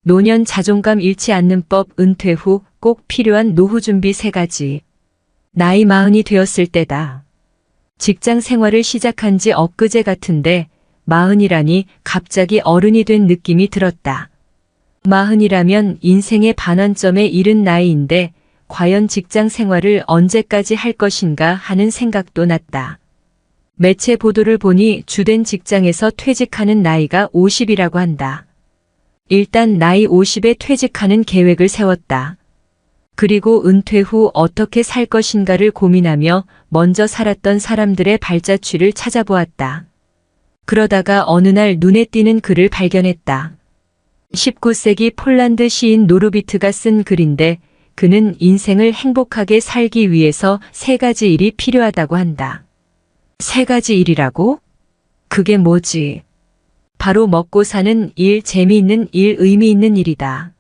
노년 자존감 잃지 않는 법, 은퇴 후 꼭 필요한 노후 준비 3가지. 나이 40이 되었을 때다. 직장 생활을 시작한 지 엊그제 같은데 40이라니 갑자기 어른이 된 느낌이 들었다. 40이라면 인생의 반환점에 이른 나이인데 과연 직장 생활을 언제까지 할 것인가 하는 생각도 났다. 매체 보도를 보니 주된 직장에서 퇴직하는 나이가 50이라고 한다. 일단 나이 50에 퇴직하는 계획을 세웠다. 그리고 은퇴 후 어떻게 살 것인가를 고민하며 먼저 살았던 사람들의 발자취를 찾아보았다. 그러다가 어느 날 눈에 띄는 글을 발견했다. 19세기 폴란드 시인 노르비트가 쓴 글인데 그는 인생을 행복하게 살기 위해서 3가지 일이 필요하다고 한다. 3가지 일이라고? 그게 뭐지? 바로 먹고 사는 일, 재미있는 일, 의미 있는 일이다.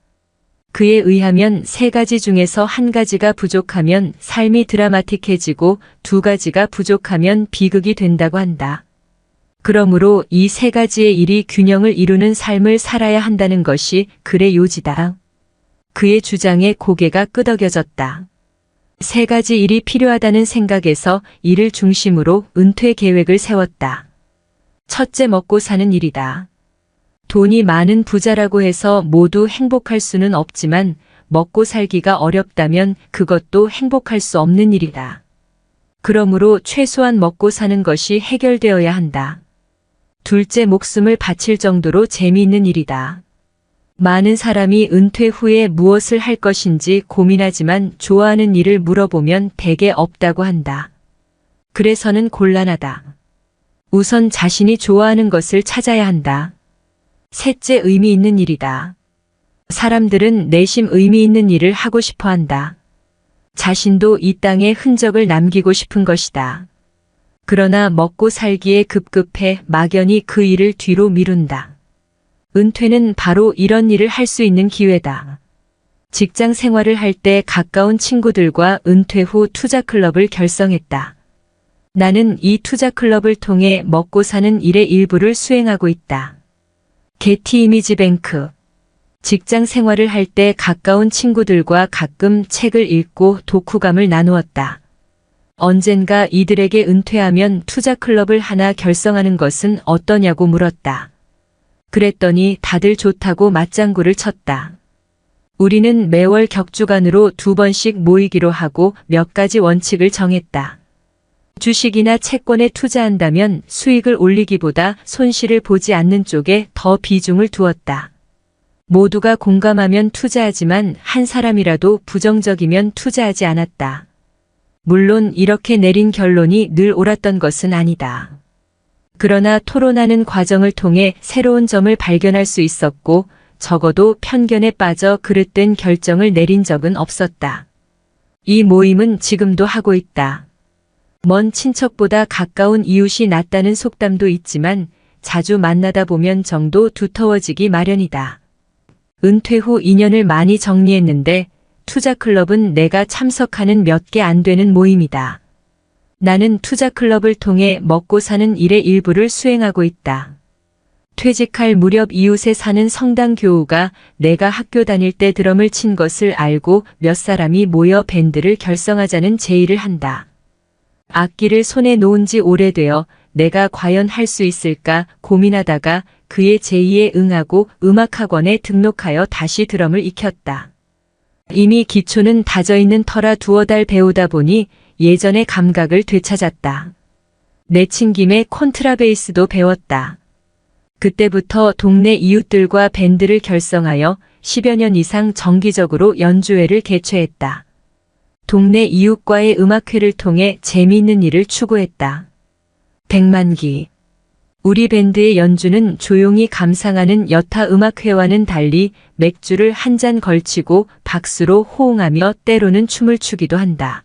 그에 의하면 3가지 중에서 1가지가 부족하면 삶이 드라마틱해지고 2가지가 부족하면 비극이 된다고 한다. 그러므로 이 3가지의 일이 균형을 이루는 삶을 살아야 한다는 것이 글의 요지다. 그의 주장에 고개가 끄덕여졌다. 3가지 일이 필요하다는 생각에서 이를 중심으로 은퇴 계획을 세웠다. 첫째, 먹고 사는 일이다. 돈이 많은 부자라고 해서 모두 행복할 수는 없지만 먹고 살기가 어렵다면 그것도 행복할 수 없는 일이다. 그러므로 최소한 먹고 사는 것이 해결되어야 한다. 둘째, 목숨을 바칠 정도로 재미있는 일이다. 많은 사람이 은퇴 후에 무엇을 할 것인지 고민하지만 좋아하는 일을 물어보면 대개 없다고 한다. 그래서는 곤란하다. 우선 자신이 좋아하는 것을 찾아야 한다. 셋째, 의미 있는 일이다. 사람들은 내심 의미 있는 일을 하고 싶어 한다. 자신도 이 땅에 흔적을 남기고 싶은 것이다. 그러나 먹고 살기에 급급해 막연히 그 일을 뒤로 미룬다. 은퇴는 바로 이런 일을 할 수 있는 기회다. 직장 생활을 할 때 가까운 친구들과 은퇴 후 투자클럽을 결성했다. 나는 이 투자클럽을 통해 먹고 사는 일의 일부를 수행하고 있다. 게티 이미지뱅크. 직장 생활을 할 때 가까운 친구들과 가끔 책을 읽고 독후감을 나누었다. 언젠가 이들에게 은퇴하면 투자클럽을 하나 결성하는 것은 어떠냐고 물었다. 그랬더니 다들 좋다고 맞장구를 쳤다. 우리는 매월 격주간으로 2번씩 모이기로 하고 몇 가지 원칙을 정했다. 주식이나 채권에 투자한다면 수익을 올리기보다 손실을 보지 않는 쪽에 더 비중을 두었다. 모두가 공감하면 투자하지만 한 사람이라도 부정적이면 투자하지 않았다. 물론 이렇게 내린 결론이 늘 옳았던 것은 아니다. 그러나 토론하는 과정을 통해 새로운 점을 발견할 수 있었고 적어도 편견에 빠져 그릇된 결정을 내린 적은 없었다. 이 모임은 지금도 하고 있다. 먼 친척보다 가까운 이웃이 낫다는 속담도 있지만 자주 만나다 보면 정도 두터워지기 마련이다. 은퇴 후 인연을 많이 정리했는데 투자클럽은 내가 참석하는 몇 개 안 되는 모임이다. 나는 투자클럽을 통해 먹고 사는 일의 일부를 수행하고 있다. 퇴직할 무렵 이웃에 사는 성당 교우가 내가 학교 다닐 때 드럼을 친 것을 알고 몇 사람이 모여 밴드를 결성하자는 제의를 한다. 악기를 손에 놓은 지 오래되어 내가 과연 할 수 있을까 고민하다가 그의 제의에 응하고 음악학원에 등록하여 다시 드럼을 익혔다. 이미 기초는 다져있는 터라 2달 배우다 보니 예전의 감각을 되찾았다. 내친 김에 콘트라베이스도 배웠다. 그때부터 동네 이웃들과 밴드를 결성하여 10여 년 이상 정기적으로 연주회를 개최했다. 동네 이웃과의 음악회를 통해 재미있는 일을 추구했다. 100만기. 우리 밴드의 연주는 조용히 감상하는 여타 음악회와는 달리 맥주를 한 잔 걸치고 박수로 호응하며 때로는 춤을 추기도 한다.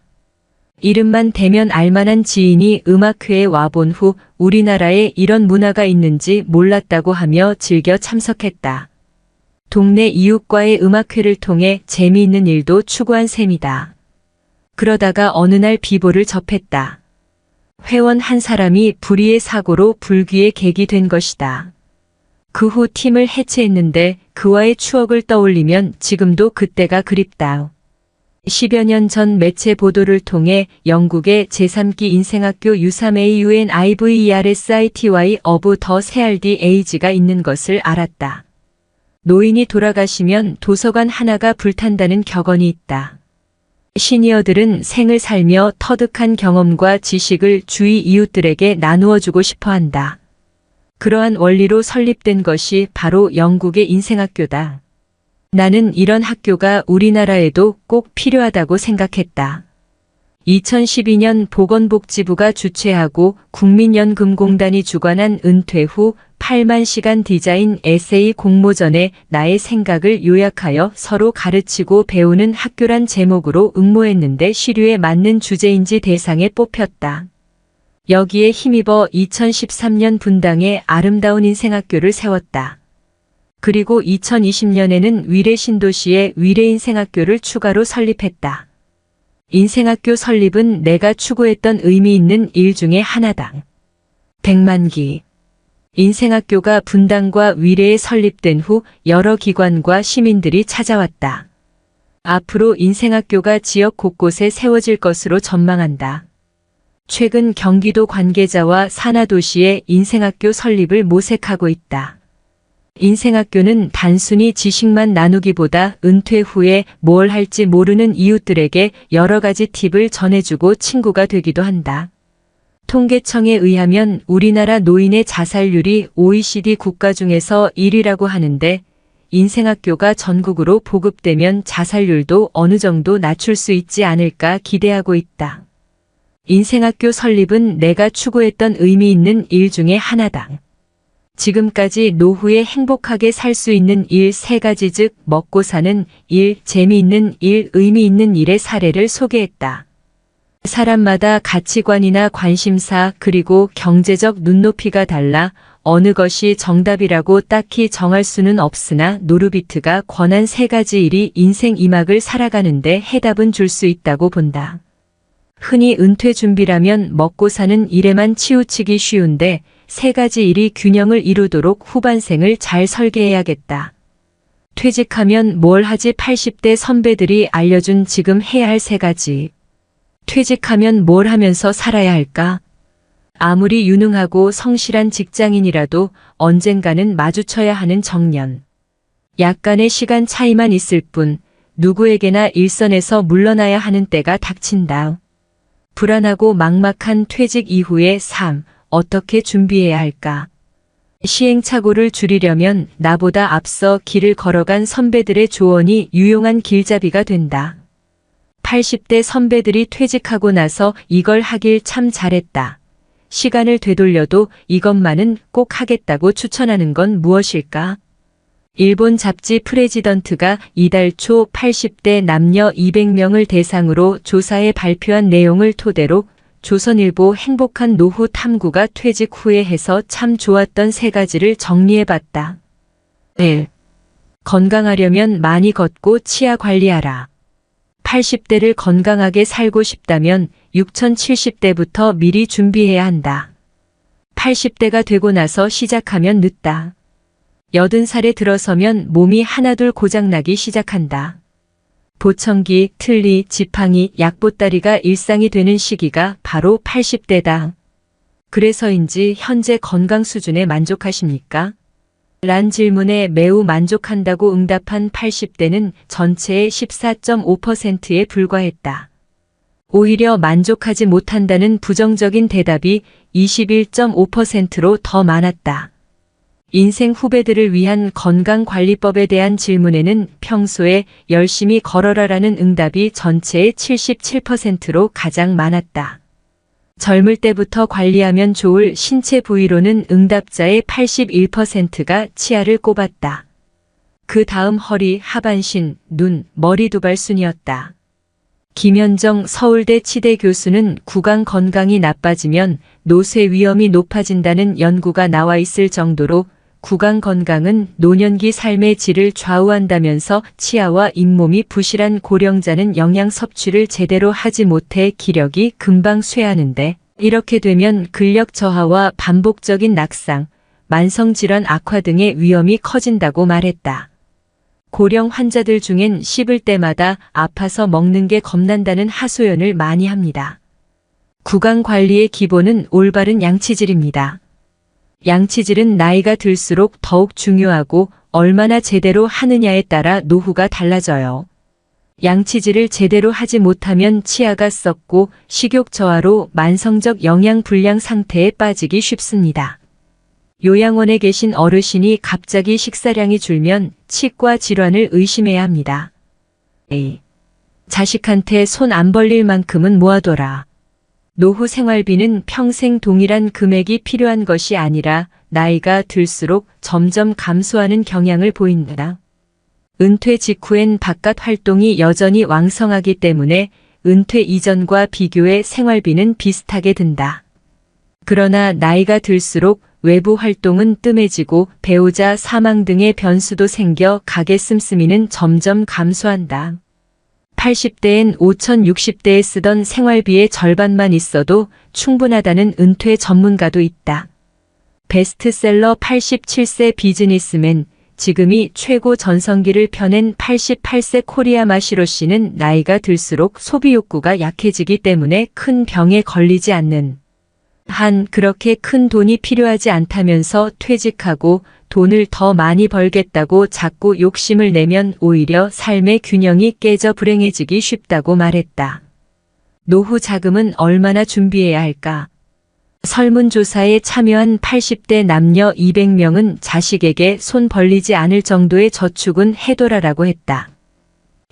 이름만 대면 알만한 지인이 음악회에 와본 후 우리나라에 이런 문화가 있는지 몰랐다고 하며 즐겨 참석했다. 동네 이웃과의 음악회를 통해 재미있는 일도 추구한 셈이다. 그러다가 어느 날 비보를 접했다. 회원 한 사람이 불의의 사고로 불귀의 객이 된 것이다. 그 후 팀을 해체했는데 그와의 추억을 떠올리면 지금도 그때가 그립다. 10여 년 전 매체 보도를 통해 영국의 제3기 인생학교 U3AUNIVERSITY of the CRDAG가 있는 것을 알았다. 노인이 돌아가시면 도서관 하나가 불탄다는 격언이 있다. 시니어들은 생을 살며 터득한 경험과 지식을 주위 이웃들에게 나누어주고 싶어 한다. 그러한 원리로 설립된 것이 바로 영국의 인생학교다. 나는 이런 학교가 우리나라에도 꼭 필요하다고 생각했다. 2012년 보건복지부가 주최하고 국민연금공단이 주관한 은퇴 후 8만 시간 디자인 에세이 공모전에 나의 생각을 요약하여 서로 가르치고 배우는 학교란 제목으로 응모했는데 시류에 맞는 주제인지 대상에 뽑혔다. 여기에 힘입어 2013년 분당에 아름다운 인생학교를 세웠다. 그리고 2020년에는 위례 신도시에 위례인생학교를 추가로 설립했다. 인생학교 설립은 내가 추구했던 의미 있는 일 중에 하나다. 100만기. 인생학교가 분당과 위례에 설립된 후 여러 기관과 시민들이 찾아왔다. 앞으로 인생학교가 지역 곳곳에 세워질 것으로 전망한다. 최근 경기도 관계자와 산하도시에 인생학교 설립을 모색하고 있다. 인생학교는 단순히 지식만 나누기보다 은퇴 후에 뭘 할지 모르는 이웃들에게 여러 가지 팁을 전해주고 친구가 되기도 한다. 통계청에 의하면 우리나라 노인의 자살률이 OECD 국가 중에서 1위라고 하는데 인생학교가 전국으로 보급되면 자살률도 어느 정도 낮출 수 있지 않을까 기대하고 있다. 인생학교 설립은 내가 추구했던 의미 있는 일 중에 하나다. 지금까지 노후에 행복하게 살 수 있는 일 3가지 즉 먹고 사는 일, 재미있는 일, 의미 있는 일의 사례를 소개했다. 사람마다 가치관이나 관심사 그리고 경제적 눈높이가 달라 어느 것이 정답이라고 딱히 정할 수는 없으나 노르비트가 권한 3가지 일이 인생 2막을 살아가는데 해답은 줄 수 있다고 본다. 흔히 은퇴 준비라면 먹고 사는 일에만 치우치기 쉬운데 3가지 일이 균형을 이루도록 후반생을 잘 설계해야겠다. 퇴직하면 뭘 하지 80대 선배들이 알려준 지금 해야 할 3가지. 퇴직하면 뭘 하면서 살아야 할까? 아무리 유능하고 성실한 직장인이라도 언젠가는 마주쳐야 하는 정년. 약간의 시간 차이만 있을 뿐 누구에게나 일선에서 물러나야 하는 때가 닥친다. 불안하고 막막한 퇴직 이후의 삶, 어떻게 준비해야 할까? 시행착오를 줄이려면 나보다 앞서 길을 걸어간 선배들의 조언이 유용한 길잡이가 된다. 80대 선배들이 퇴직하고 나서 이걸 하길 참 잘했다. 시간을 되돌려도 이것만은 꼭 하겠다고 추천하는 건 무엇일까? 일본 잡지 프레지던트가 이달 초 80대 남녀 200명을 대상으로 조사해 발표한 내용을 토대로 조선일보 행복한 노후 탐구가 퇴직 후에 해서 참 좋았던 3가지를 정리해봤다. 1. 건강하려면 많이 걷고 치아 관리하라. 80대를 건강하게 살고 싶다면 6070대부터 미리 준비해야 한다. 80대가 되고 나서 시작하면 늦다. 80살에 들어서면 몸이 하나둘 고장나기 시작한다. 보청기, 틀니, 지팡이, 약보따리가 일상이 되는 시기가 바로 80대다. 그래서인지 현재 건강 수준에 만족하십니까? 란 질문에 매우 만족한다고 응답한 80대는 전체의 14.5%에 불과했다. 오히려 만족하지 못한다는 부정적인 대답이 21.5%로 더 많았다. 인생 후배들을 위한 건강관리법에 대한 질문에는 평소에 열심히 걸어라라는 응답이 전체의 77%로 가장 많았다. 젊을 때부터 관리하면 좋을 신체 부위로는 응답자의 81%가 치아를 꼽았다. 그 다음 허리, 하반신, 눈, 머리 두발 순이었다. 김현정 서울대 치대 교수는 구강 건강이 나빠지면 노쇠 위험이 높아진다는 연구가 나와 있을 정도로 구강 건강은 노년기 삶의 질을 좌우한다면서 치아와 잇몸이 부실한 고령자는 영양 섭취를 제대로 하지 못해 기력이 금방 쇠하는데 이렇게 되면 근력 저하와 반복적인 낙상, 만성질환 악화 등의 위험이 커진다고 말했다. 고령 환자들 중엔 씹을 때마다 아파서 먹는 게 겁난다는 하소연을 많이 합니다. 구강 관리의 기본은 올바른 양치질입니다. 양치질은 나이가 들수록 더욱 중요하고 얼마나 제대로 하느냐에 따라 노후가 달라져요. 양치질을 제대로 하지 못하면 치아가 썩고 식욕 저하로 만성적 영양 불량 상태에 빠지기 쉽습니다. 요양원에 계신 어르신이 갑자기 식사량이 줄면 치과 질환을 의심해야 합니다. A. 자식한테 손 안 벌릴 만큼은 모아둬라. 노후 생활비는 평생 동일한 금액이 필요한 것이 아니라 나이가 들수록 점점 감소하는 경향을 보인다. 은퇴 직후엔 바깥 활동이 여전히 왕성하기 때문에 은퇴 이전과 비교해 생활비는 비슷하게 든다. 그러나 나이가 들수록 외부 활동은 뜸해지고 배우자 사망 등의 변수도 생겨 가계 씀씀이는 점점 감소한다. 80대엔 5천 60대에 쓰던 생활비의 절반만 있어도 충분하다는 은퇴 전문가도 있다. 베스트셀러 87세 비즈니스맨, 지금이 최고 전성기를 펴낸 88세 코리아 마시로 씨는 나이가 들수록 소비 욕구가 약해지기 때문에 큰 병에 걸리지 않는 한 그렇게 큰 돈이 필요하지 않다면서 퇴직하고 돈을 더 많이 벌겠다고 자꾸 욕심을 내면 오히려 삶의 균형이 깨져 불행해지기 쉽다고 말했다. 노후 자금은 얼마나 준비해야 할까? 설문조사에 참여한 80대 남녀 200명은 자식에게 손 벌리지 않을 정도의 저축은 해둬라라고 했다.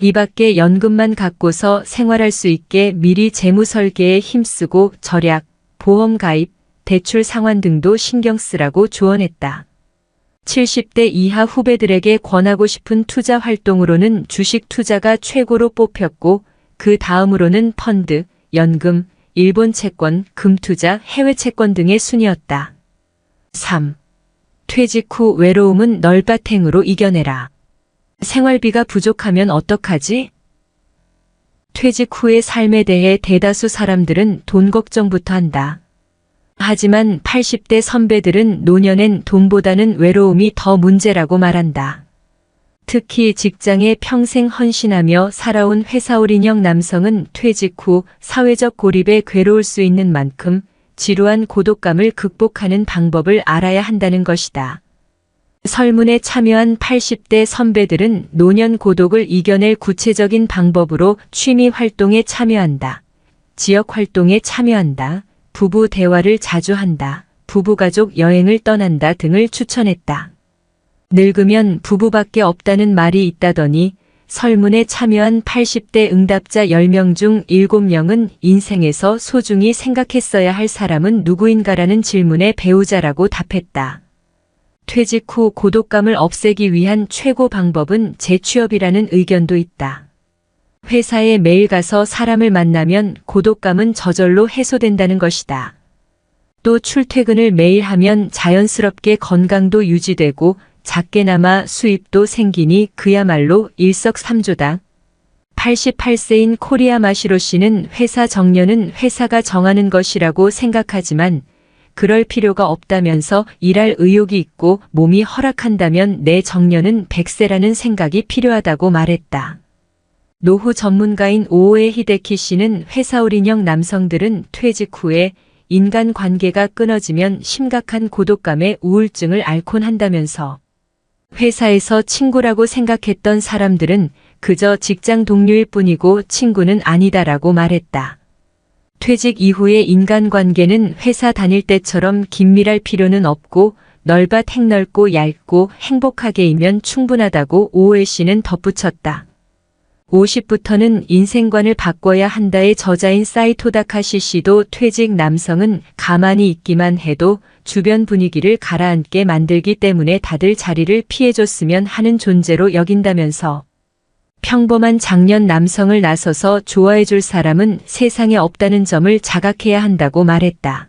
이 밖에 연금만 갖고서 생활할 수 있게 미리 재무 설계에 힘쓰고 절약, 보험 가입, 대출 상환 등도 신경 쓰라고 조언했다. 70대 이하 후배들에게 권하고 싶은 투자 활동으로는 주식 투자가 최고로 뽑혔고 그 다음으로는 펀드, 연금, 일본 채권, 금투자, 해외 채권 등의 순이었다. 3. 퇴직 후 외로움은 널밭행으로 이겨내라. 생활비가 부족하면 어떡하지? 퇴직 후의 삶에 대해 대다수 사람들은 돈 걱정부터 한다. 하지만 80대 선배들은 노년엔 돈보다는 외로움이 더 문제라고 말한다. 특히 직장에 평생 헌신하며 살아온 회사올인형 남성은 퇴직 후 사회적 고립에 괴로울 수 있는 만큼 지루한 고독감을 극복하는 방법을 알아야 한다는 것이다. 설문에 참여한 80대 선배들은 노년 고독을 이겨낼 구체적인 방법으로 취미 활동에 참여한다. 지역 활동에 참여한다. 부부 대화를 자주 한다. 부부가족 여행을 떠난다 등을 추천했다. 늙으면 부부밖에 없다는 말이 있다더니 설문에 참여한 80대 응답자 10명 중 7명은 인생에서 소중히 생각했어야 할 사람은 누구인가라는 질문에 배우자라고 답했다. 퇴직 후 고독감을 없애기 위한 최고 방법은 재취업이라는 의견도 있다. 회사에 매일 가서 사람을 만나면 고독감은 저절로 해소된다는 것이다. 또 출퇴근을 매일 하면 자연스럽게 건강도 유지되고 작게나마 수입도 생기니 그야말로 일석삼조다. 88세인 코리아 마시로 씨는 회사 정년은 회사가 정하는 것이라고 생각하지만 그럴 필요가 없다면서 일할 의욕이 있고 몸이 허락한다면 내 정년은 100세라는 생각이 필요하다고 말했다. 노후 전문가인 오오에 히데키 씨는 회사올인형 남성들은 퇴직 후에 인간관계가 끊어지면 심각한 고독감에 우울증을 앓곤 한다면서 회사에서 친구라고 생각했던 사람들은 그저 직장 동료일 뿐이고 친구는 아니다라고 말했다. 퇴직 이후의 인간관계는 회사 다닐 때처럼 긴밀할 필요는 없고 널밭 핵넓고 얇고 행복하게이면 충분하다고 오오에 씨는 덧붙였다. 50부터는 인생관을 바꿔야 한다의 저자인 사이토 다카시 씨도 퇴직 남성은 가만히 있기만 해도 주변 분위기를 가라앉게 만들기 때문에 다들 자리를 피해줬으면 하는 존재로 여긴다면서 평범한 장년 남성을 나서서 좋아해줄 사람은 세상에 없다는 점을 자각해야 한다고 말했다.